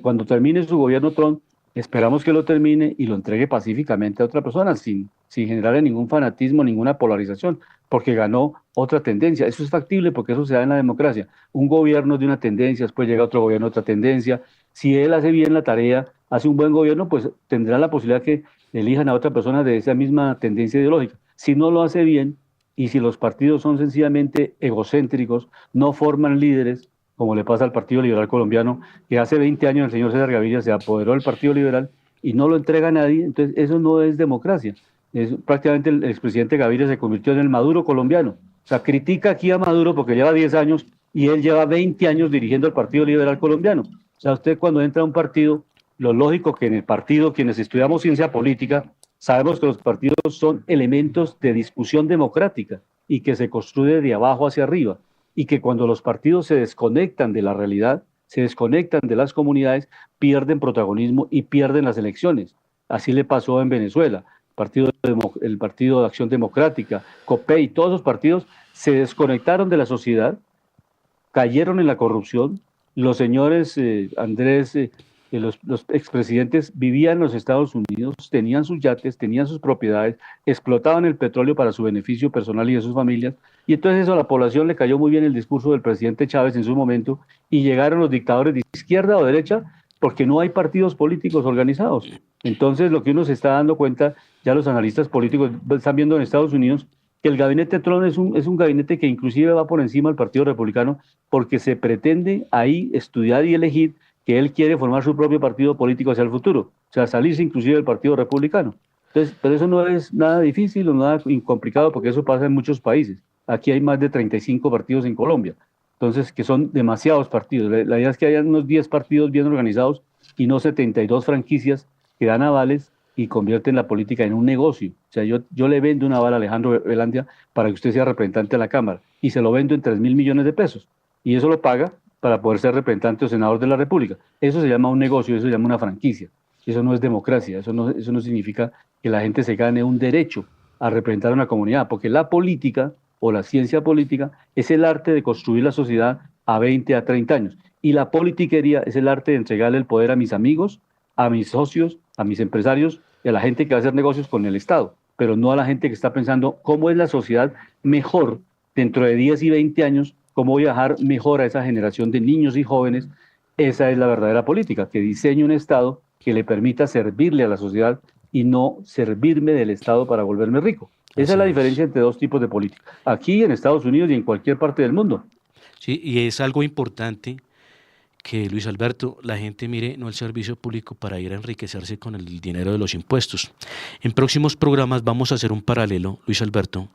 cuando termine su gobierno Trump, esperamos que lo termine y lo entregue pacíficamente a otra persona, sin generar ningún fanatismo, ninguna polarización, porque ganó otra tendencia. Eso es factible porque eso se da en la democracia. Un gobierno de una tendencia, después llega otro gobierno de otra tendencia. Si él hace bien la tarea, hace un buen gobierno, pues tendrá la posibilidad que elijan a otra persona de esa misma tendencia ideológica. Si no lo hace bien, y si los partidos son sencillamente egocéntricos, no forman líderes, como le pasa al Partido Liberal Colombiano, que hace 20 años el señor César Gaviria se apoderó del Partido Liberal y no lo entrega a nadie, entonces eso no es democracia. Prácticamente el expresidente Gaviria se convirtió en el Maduro colombiano. O sea, critica aquí a Maduro porque lleva 10 años y él lleva 20 años dirigiendo el Partido Liberal Colombiano. O sea, usted cuando entra a un partido, lo lógico que en el partido, quienes estudiamos ciencia política, sabemos que los partidos son elementos de discusión democrática y que se construye de abajo hacia arriba, y que cuando los partidos se desconectan de la realidad, se desconectan de las comunidades, pierden protagonismo y pierden las elecciones. Así le pasó en Venezuela. El Partido de Acción Democrática, COPEI, todos los partidos se desconectaron de la sociedad, cayeron en la corrupción. Los señores los expresidentes vivían en los Estados Unidos, tenían sus yates, tenían sus propiedades, explotaban el petróleo para su beneficio personal y de sus familias, y entonces eso a la población le cayó muy bien el discurso del presidente Chávez en su momento, y llegaron los dictadores de izquierda o derecha, porque no hay partidos políticos organizados. Entonces lo que uno se está dando cuenta, ya los analistas políticos están viendo en Estados Unidos, que el gabinete Trump es un gabinete que inclusive va por encima del Partido Republicano, porque se pretende ahí estudiar y elegir que él quiere formar su propio partido político hacia el futuro, o sea, salirse inclusive del Partido Republicano. Entonces, pero eso no es nada difícil o nada complicado, porque eso pasa en muchos países. Aquí hay más de 35 partidos en Colombia, entonces, que son demasiados partidos. La idea es que haya unos 10 partidos bien organizados y no 72 franquicias que dan avales y convierten la política en un negocio. O sea, yo le vendo un aval a Alejandro Velandia para que usted sea representante de la Cámara, y se lo vendo en 3.000 millones de pesos, y eso lo paga para poder ser representante o senador de la República. Eso se llama un negocio, eso se llama una franquicia. Eso no es democracia, eso no significa que la gente se gane un derecho a representar a una comunidad, porque la política o la ciencia política es el arte de construir la sociedad a 20, a 30 años. Y la politiquería es el arte de entregarle el poder a mis amigos, a mis socios, a mis empresarios y a la gente que va a hacer negocios con el Estado, pero no a la gente que está pensando cómo es la sociedad mejor dentro de 10 y 20 años, cómo voy a dejar mejor a esa generación de niños y jóvenes. Esa es la verdadera política, que diseñe un Estado que le permita servirle a la sociedad y no servirme del Estado para volverme rico. Esa es la diferencia entre dos tipos de política, aquí en Estados Unidos y en cualquier parte del mundo. Sí, y es algo importante que, Luis Alberto, la gente mire no el servicio público para ir a enriquecerse con el dinero de los impuestos. En próximos programas vamos a hacer un paralelo, Luis Alberto,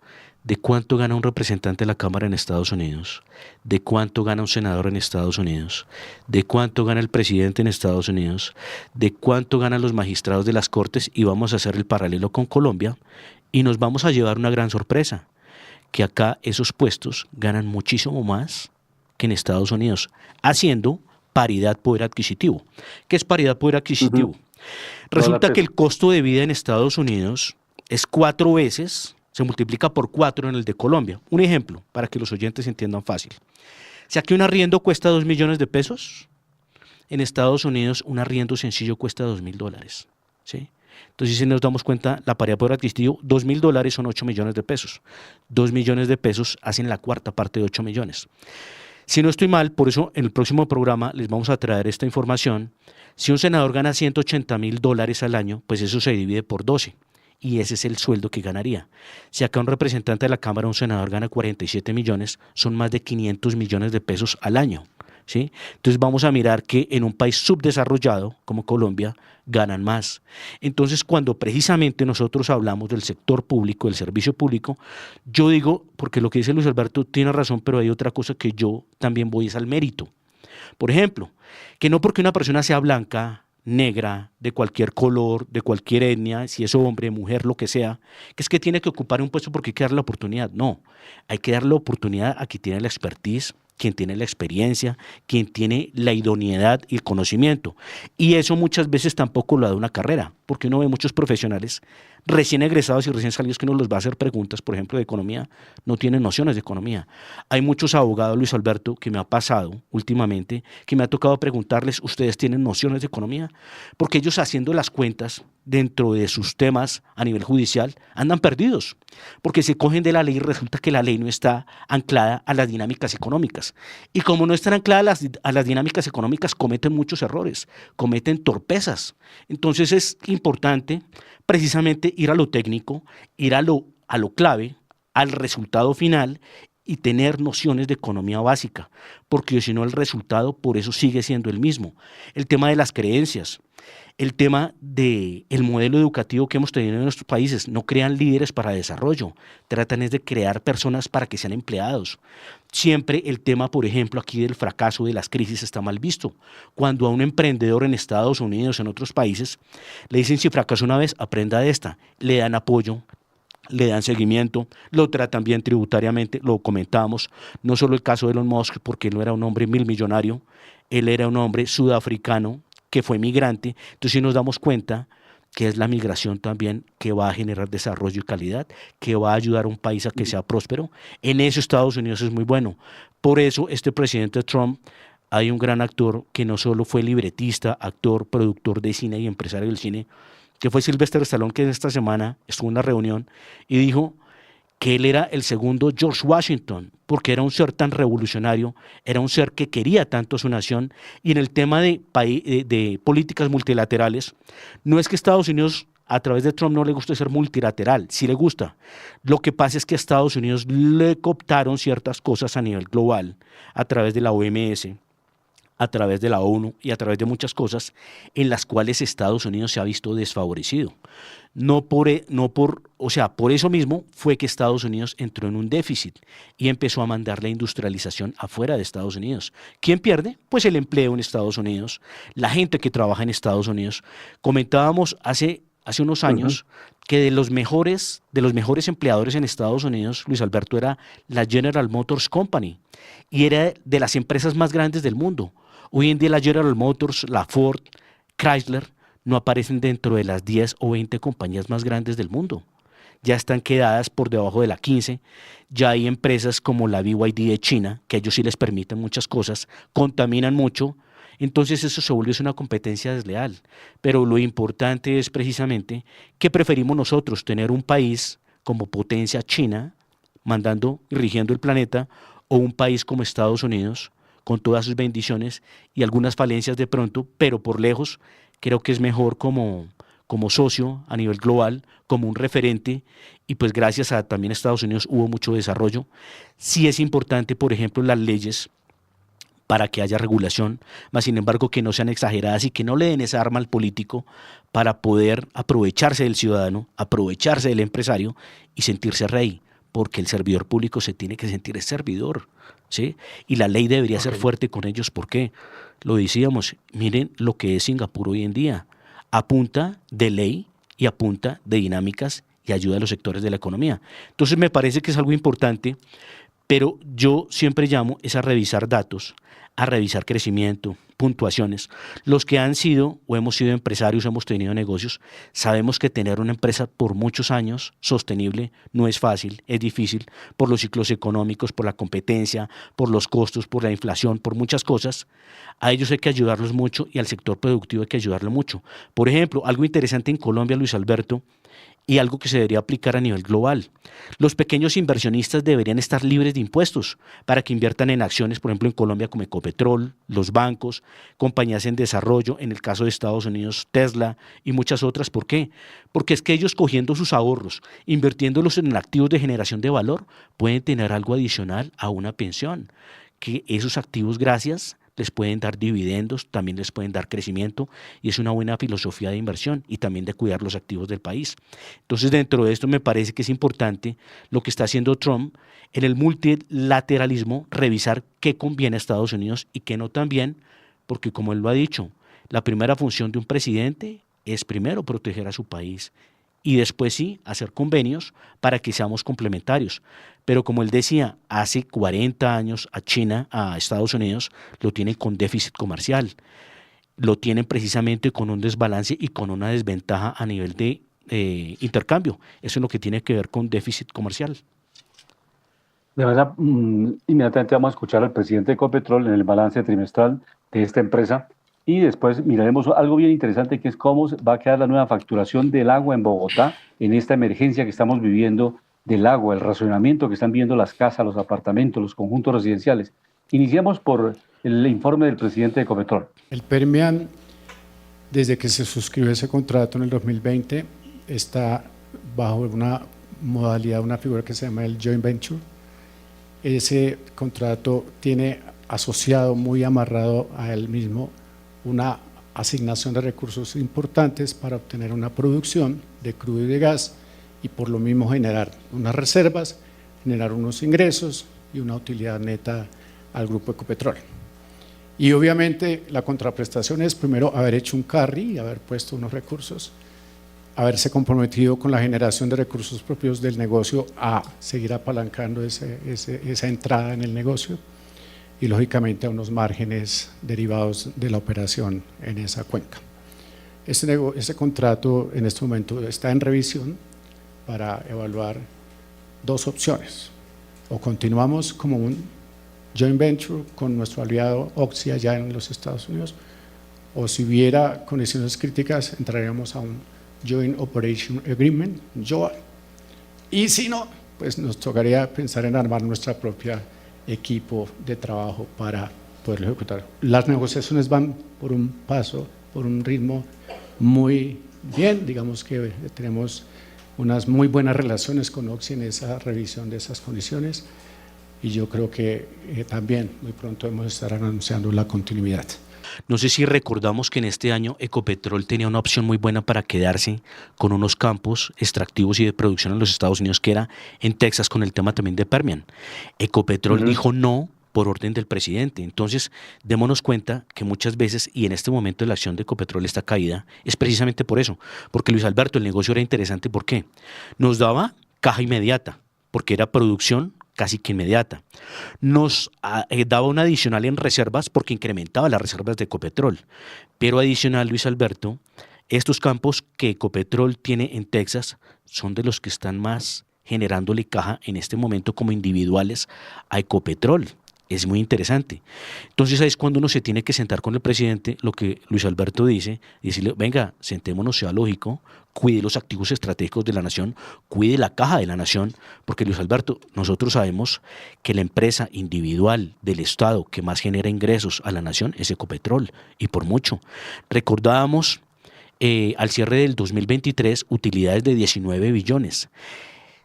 de cuánto gana un representante de la Cámara en Estados Unidos, de cuánto gana un senador en Estados Unidos, de cuánto gana el presidente en Estados Unidos, de cuánto ganan los magistrados de las Cortes, y vamos a hacer el paralelo con Colombia, y nos vamos a llevar una gran sorpresa, que acá esos puestos ganan muchísimo más que en Estados Unidos, haciendo paridad poder adquisitivo. ¿Qué es paridad poder adquisitivo? Resulta que el costo de vida en Estados Unidos es 4 veces, se multiplica por 4 en el de Colombia. Un ejemplo, para que los oyentes entiendan fácil. Si aquí un arriendo cuesta 2 millones de pesos, en Estados Unidos un arriendo sencillo cuesta $2.000, ¿sí? Entonces, si nos damos cuenta, la paridad poder adquisitivo, $2.000 son 8 millones de pesos. 2 millones de pesos hacen la cuarta parte de 8 millones. Si no estoy mal, por eso en el próximo programa les vamos a traer esta información. Si un senador gana $180.000 al año, pues eso se divide por 12. Y ese es el sueldo que ganaría. Si acá un representante de la Cámara, un senador, gana 47 millones, son más de 500 millones de pesos al año, ¿sí? Entonces vamos a mirar que en un país subdesarrollado como Colombia ganan más. Entonces, cuando precisamente nosotros hablamos del sector público, del servicio público, yo digo, porque lo que dice Luis Alberto tiene razón, pero hay otra cosa que yo también voy es al mérito. Por ejemplo, que no porque una persona sea blanca, negra, de cualquier color, de cualquier etnia, si es hombre, mujer, lo que sea, que es que tiene que ocupar un puesto porque hay que darle la oportunidad. No, hay que darle la oportunidad a quien tiene la expertise, quien tiene la experiencia, quien tiene la idoneidad y el conocimiento. Y eso muchas veces tampoco lo da una carrera, porque uno ve muchos profesionales recién egresados y recién salidos que uno los va a hacer preguntas, por ejemplo, de economía, no tienen nociones de economía. Hay muchos abogados, Luis Alberto, que me ha pasado últimamente, que me ha tocado preguntarles, ¿ustedes tienen nociones de economía? Porque ellos, haciendo las cuentas dentro de sus temas a nivel judicial, andan perdidos, porque se cogen de la ley y resulta que la ley no está anclada a las dinámicas económicas. Y como no están ancladas a las dinámicas económicas, cometen muchos errores, cometen torpezas. Entonces es importante precisamente ir a lo técnico, ir a lo clave, al resultado final, y tener nociones de economía básica, porque si no el resultado por eso sigue siendo el mismo. El tema de las creencias. El tema del modelo educativo que hemos tenido en nuestros países, no crean líderes para desarrollo, tratan es de crear personas para que sean empleados. Siempre el tema, por ejemplo, aquí del fracaso de las crisis está mal visto. Cuando a un emprendedor en Estados Unidos, en otros países, le dicen si fracasó una vez, aprenda de esta, le dan apoyo, le dan seguimiento, lo tratan bien tributariamente, lo comentamos, no solo el caso de Elon Musk, porque él no era un hombre millonario, él era un hombre sudafricano que fue migrante, entonces sí nos damos cuenta que es la migración también que va a generar desarrollo y calidad, que va a ayudar a un país a que sea próspero. En eso Estados Unidos es muy bueno. Por eso este presidente Trump, hay un gran actor que no solo fue libretista, actor, productor de cine y empresario del cine, que fue Sylvester Stallone, que esta semana estuvo en una reunión y dijo que él era el segundo George Washington, porque era un ser tan revolucionario, era un ser que quería tanto a su nación, y en el tema de políticas multilaterales, no es que Estados Unidos a través de Trump no le guste ser multilateral, sí le gusta. Lo que pasa es que a Estados Unidos le cooptaron ciertas cosas a nivel global, a través de la OMS, a través de la ONU y a través de muchas cosas en las cuales Estados Unidos se ha visto desfavorecido. Por eso mismo fue que Estados Unidos entró en un déficit y empezó a mandar la industrialización afuera de Estados Unidos. ¿Quién pierde? Pues el empleo en Estados Unidos, la gente que trabaja en Estados Unidos. Comentábamos hace unos años que de los mejores empleadores en Estados Unidos, Luis Alberto, era la General Motors Company y era de las empresas más grandes del mundo. Hoy en día la General Motors, la Ford, Chrysler no aparecen dentro de las 10 o 20 compañías más grandes del mundo. Ya están quedadas por debajo de la 15. Ya hay empresas como la BYD de China, que a ellos sí les permiten muchas cosas, contaminan mucho. Entonces eso se vuelve una competencia desleal. Pero lo importante es precisamente que preferimos nosotros tener un país como potencia China, mandando y rigiendo el planeta, o un país como Estados Unidos, con todas sus bendiciones y algunas falencias de pronto, pero por lejos creo que es mejor como socio a nivel global, como un referente, y pues gracias a también Estados Unidos hubo mucho desarrollo. Sí es importante, por ejemplo, las leyes para que haya regulación, mas sin embargo que no sean exageradas y que no le den esa arma al político para poder aprovecharse del ciudadano, aprovecharse del empresario y sentirse rey, porque el servidor público se tiene que sentir servidor, ¿sí? Y la ley debería ser fuerte con ellos. ¿Por qué? Lo decíamos, miren lo que es Singapur hoy en día, a punta de ley y a punta de dinámicas y ayuda a los sectores de la economía. Entonces me parece que es algo importante, pero yo siempre llamo es a revisar datos, a revisar crecimiento, puntuaciones. Los que han sido o hemos sido empresarios, hemos tenido negocios, sabemos que tener una empresa por muchos años sostenible no es fácil, es difícil por los ciclos económicos, por la competencia, por los costos, por la inflación, por muchas cosas. A ellos hay que ayudarlos mucho y al sector productivo hay que ayudarlo mucho. Por ejemplo, algo interesante en Colombia, Luis Alberto, y algo que se debería aplicar a nivel global. Los pequeños inversionistas deberían estar libres de impuestos para que inviertan en acciones, por ejemplo, en Colombia como Ecopetrol, los bancos, compañías en desarrollo, en el caso de Estados Unidos, Tesla y muchas otras. ¿Por qué? Porque es que ellos cogiendo sus ahorros, invirtiéndolos en activos de generación de valor, pueden tener algo adicional a una pensión, que esos activos, gracias, les pueden dar dividendos, también les pueden dar crecimiento y es una buena filosofía de inversión y también de cuidar los activos del país. Entonces, dentro de esto me parece que es importante lo que está haciendo Trump en el multilateralismo, revisar qué conviene a Estados Unidos y qué no también, porque como él lo ha dicho, la primera función de un presidente es primero proteger a su país y después sí hacer convenios para que seamos complementarios. Pero como él decía, hace 40 años a China, a Estados Unidos, lo tienen con déficit comercial. Lo tienen precisamente con un desbalance y con una desventaja a nivel de intercambio. Eso es lo que tiene que ver con déficit comercial. De verdad, inmediatamente vamos a escuchar al presidente de Ecopetrol en el balance trimestral de esta empresa y después miraremos algo bien interesante que es cómo va a quedar la nueva facturación del agua en Bogotá en esta emergencia que estamos viviendo del agua, el racionamiento que están viendo las casas, los apartamentos, los conjuntos residenciales. Iniciamos por el informe del presidente de Ecopetrol. El Permian, desde que se suscribió ese contrato en el 2020, está bajo una modalidad, una figura que se llama el joint venture. Ese contrato tiene asociado, muy amarrado a él mismo, una asignación de recursos importantes para obtener una producción de crudo y de gas y por lo mismo generar unas reservas, generar unos ingresos y una utilidad neta al grupo Ecopetrol. Y obviamente la contraprestación es primero haber hecho un carry y haber puesto unos recursos, haberse comprometido con la generación de recursos propios del negocio a seguir apalancando esa entrada en el negocio y lógicamente a unos márgenes derivados de la operación en esa cuenca. Ese contrato en este momento está en revisión para evaluar dos opciones: o continuamos como un joint venture con nuestro aliado Oxy allá en los Estados Unidos, o si hubiera condiciones críticas entraríamos a un Joint Operation Agreement, JOA, y si no, pues nos tocaría pensar en armar nuestra propia equipo de trabajo para poder ejecutar. Las negociaciones van por un paso, por un ritmo muy bien, digamos que tenemos unas muy buenas relaciones con Oxy en esa revisión de esas condiciones y yo creo que también muy pronto hemos de estar anunciando la continuidad. No sé si recordamos que en este año Ecopetrol tenía una opción muy buena para quedarse con unos campos extractivos y de producción en los Estados Unidos, que era en Texas con el tema también de Permian. Ecopetrol dijo no por orden del presidente. Entonces, démonos cuenta que muchas veces, y en este momento la acción de Ecopetrol está caída, es precisamente por eso, porque Luis Alberto, el negocio era interesante. ¿Por qué? Nos daba caja inmediata, porque era producción casi que inmediata. Nos daba un adicional en reservas porque incrementaba las reservas de Ecopetrol. Pero adicional, Luis Alberto, estos campos que Ecopetrol tiene en Texas son de los que están más generándole caja en este momento como individuales a Ecopetrol. Es muy interesante. Entonces ahí es cuando uno se tiene que sentar con el presidente, lo que Luis Alberto dice, y decirle, venga, sentémonos, sea lógico, cuide los activos estratégicos de la nación, cuide la caja de la nación, porque Luis Alberto, nosotros sabemos que la empresa individual del Estado que más genera ingresos a la nación es Ecopetrol, y por mucho. Recordábamos al cierre del 2023 utilidades de 19 billones.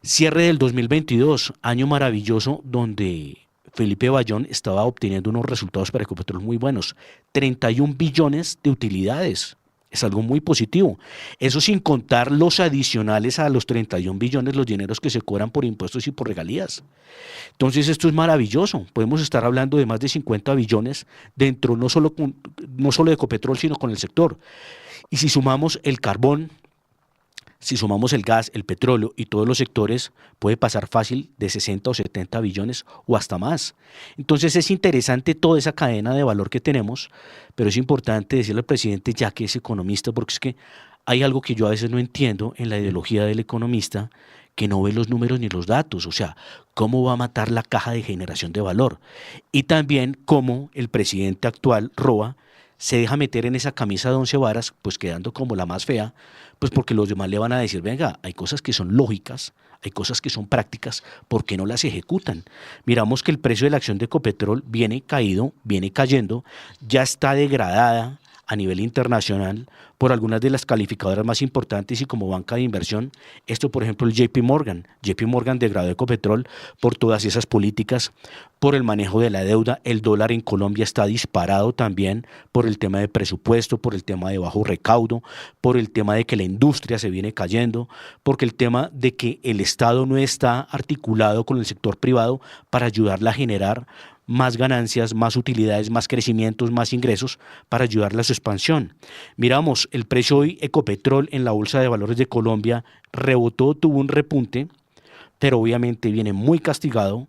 Cierre del 2022, año maravilloso donde Felipe Bayón estaba obteniendo unos resultados para Ecopetrol muy buenos, 31 billones de utilidades, es algo muy positivo. Eso sin contar los adicionales a los 31 billones, los dineros que se cobran por impuestos y por regalías. Entonces esto es maravilloso, podemos estar hablando de más de 50 billones dentro no solo de Ecopetrol, sino con el sector. Y si sumamos el carbón, si sumamos el gas, el petróleo y todos los sectores, puede pasar fácil de 60 o 70 billones o hasta más. Entonces es interesante toda esa cadena de valor que tenemos, pero es importante decirle al presidente, ya que es economista, porque es que hay algo que yo a veces no entiendo en la ideología del economista, que no ve los números ni los datos, o sea, cómo va a matar la caja de generación de valor. Y también cómo el presidente actual, Roa, se deja meter en esa camisa de 11 varas, pues quedando como la más fea, pues porque los demás le van a decir, venga, hay cosas que son lógicas, hay cosas que son prácticas, ¿por qué no las ejecutan? Miramos que el precio de la acción de Ecopetrol viene caído, viene cayendo, ya está degradada a nivel internacional por algunas de las calificadoras más importantes y como banca de inversión. Esto, por ejemplo, el JP Morgan. JP Morgan degradó Ecopetrol por todas esas políticas, por el manejo de la deuda. El dólar en Colombia está disparado también por el tema de presupuesto, por el tema de bajo recaudo, por el tema de que la industria se viene cayendo, porque el tema de que el Estado no está articulado con el sector privado para ayudarla a generar más ganancias, más utilidades, más crecimientos, más ingresos para ayudarle a su expansión. Miramos, el precio hoy Ecopetrol en la Bolsa de Valores de Colombia rebotó, tuvo un repunte, pero obviamente viene muy castigado.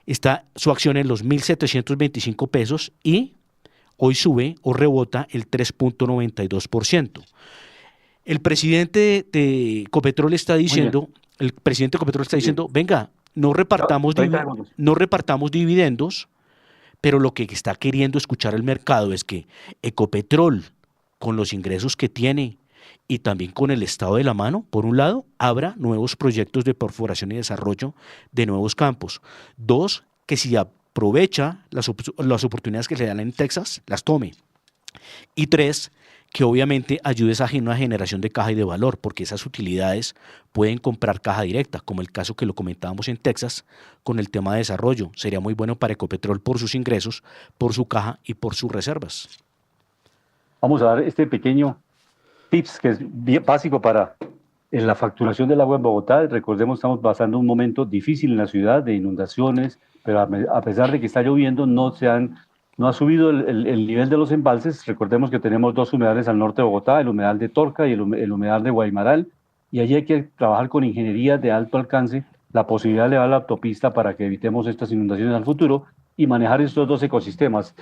Está su acción en los 1.725 pesos y hoy sube o rebota el 3.92%. El presidente de Ecopetrol está diciendo, venga, no repartamos dividendos, pero lo que está queriendo escuchar el mercado es que Ecopetrol, con los ingresos que tiene y también con el estado de la mano, por un lado, abra nuevos proyectos de perforación y desarrollo de nuevos campos. Dos, que si aprovecha las oportunidades que se dan en Texas, las tome. Y tres, que obviamente ayude a esa una generación de caja y de valor, porque esas utilidades pueden comprar caja directa, como el caso que lo comentábamos en Texas con el tema de desarrollo. Sería muy bueno para Ecopetrol por sus ingresos, por su caja y por sus reservas. Vamos a dar este pequeño tips que es básico para la facturación del agua en Bogotá. Recordemos, estamos pasando un momento difícil en la ciudad de inundaciones, pero a pesar de que está lloviendo, no ha subido el nivel de los embalses. Recordemos que tenemos dos humedales al norte de Bogotá, el humedal de Torca y el humedal de Guaymaral, y allí hay que trabajar con ingeniería de alto alcance, la posibilidad de elevar la autopista para que evitemos estas inundaciones al futuro y manejar estos dos ecosistemas,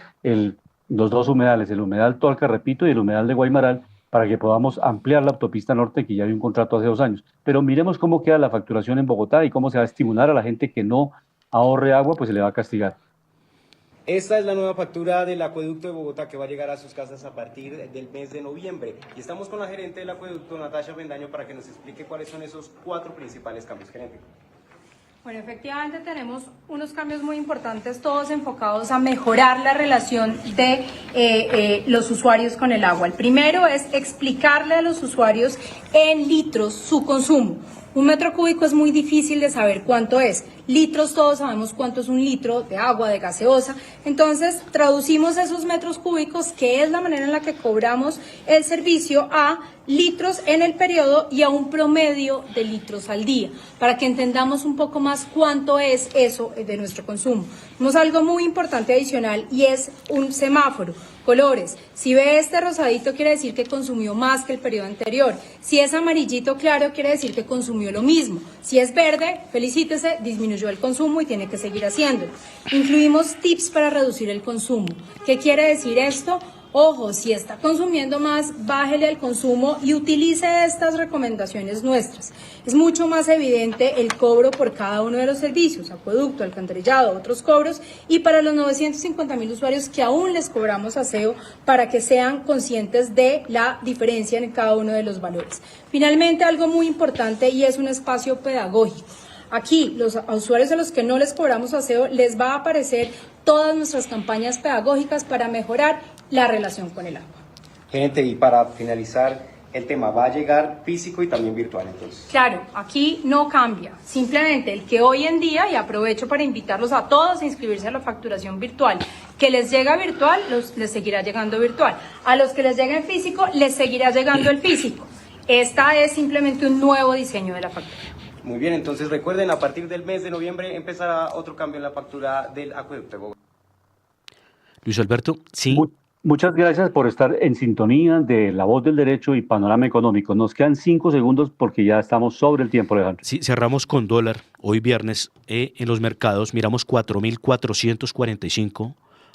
los dos humedales, el humedal Torca, repito, y el humedal de Guaymaral, para que podamos ampliar la autopista norte, que ya hay un contrato hace 2 años. Pero miremos cómo queda la facturación en Bogotá y cómo se va a estimular a la gente que no ahorre agua, pues se le va a castigar. Esta es la nueva factura del acueducto de Bogotá que va a llegar a sus casas a partir del mes de noviembre. Y estamos con la gerente del acueducto, Natasha Bendaño, para que nos explique cuáles son esos 4 principales cambios. Gerente. Bueno, efectivamente tenemos unos cambios muy importantes, todos enfocados a mejorar la relación de los usuarios con el agua. El primero es explicarle a los usuarios en litros su consumo. 1 metro cúbico es muy difícil de saber cuánto es. Litros, todos sabemos cuánto es 1 litro de agua, de gaseosa. Entonces, traducimos esos metros cúbicos, que es la manera en la que cobramos el servicio, a litros en el periodo y a un promedio de litros al día, para que entendamos un poco más cuánto es eso de nuestro consumo. Tenemos algo muy importante adicional y es un semáforo. Colores. Si ve este rosadito, quiere decir que consumió más que el periodo anterior. Si es amarillito claro, quiere decir que consumió lo mismo. Si es verde, felicítese, disminuyó el consumo y tiene que seguir haciéndolo. Incluimos tips para reducir el consumo. ¿Qué quiere decir esto? Ojo, si está consumiendo más, bájele el consumo y utilice estas recomendaciones nuestras. Es mucho más evidente el cobro por cada uno de los servicios, acueducto, alcantarillado, otros cobros, y para los 950.000 usuarios que aún les cobramos aseo, para que sean conscientes de la diferencia en cada uno de los valores. Finalmente, algo muy importante, y es un espacio pedagógico. Aquí, los usuarios a los que no les cobramos aseo, les va a aparecer todas nuestras campañas pedagógicas para mejorar la relación con el agua. Gerente, y para finalizar el tema, ¿va a llegar físico y también virtual entonces? Claro, aquí no cambia. Simplemente el que hoy en día, y aprovecho para invitarlos a todos a inscribirse a la facturación virtual, que les llega virtual, les seguirá llegando virtual. A los que les llega en físico, les seguirá llegando el físico. Esta es simplemente un nuevo diseño de la factura. Muy bien, entonces recuerden, a partir del mes de noviembre empezará otro cambio en la factura del acueducto de Bogotá. Luis Alberto, sí. Muchas gracias por estar en sintonía de La Voz del Derecho y Panorama Económico. Nos quedan 5 segundos porque ya estamos sobre el tiempo, Alejandro. Sí, cerramos con dólar. Hoy viernes en los mercados miramos 4.445.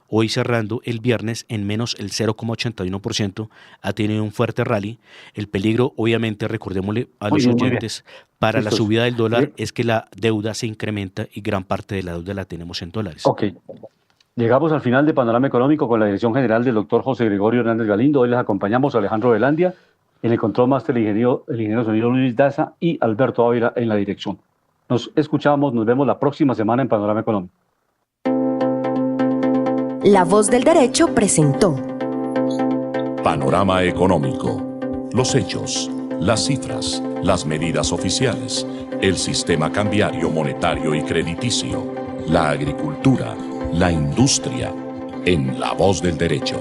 Hoy cerrando el viernes en menos el 0,81%, ha tenido un fuerte rally. El peligro, obviamente, recordémosle a los oyentes, para la subida del dólar es que la deuda se incrementa y gran parte de la deuda la tenemos en dólares. Ok. Llegamos al final de Panorama Económico con la dirección general del doctor José Gregorio Hernández Galindo. Hoy les acompañamos a Alejandro Velandia, en el control máster el ingeniero sonido Luis Daza y Alberto Ávila en la dirección. Nos vemos la próxima semana en Panorama Económico. La Voz del Derecho presentó Panorama Económico. Los hechos, las cifras, las medidas oficiales, el sistema cambiario, monetario y crediticio, la agricultura, la industria, en La Voz del Derecho.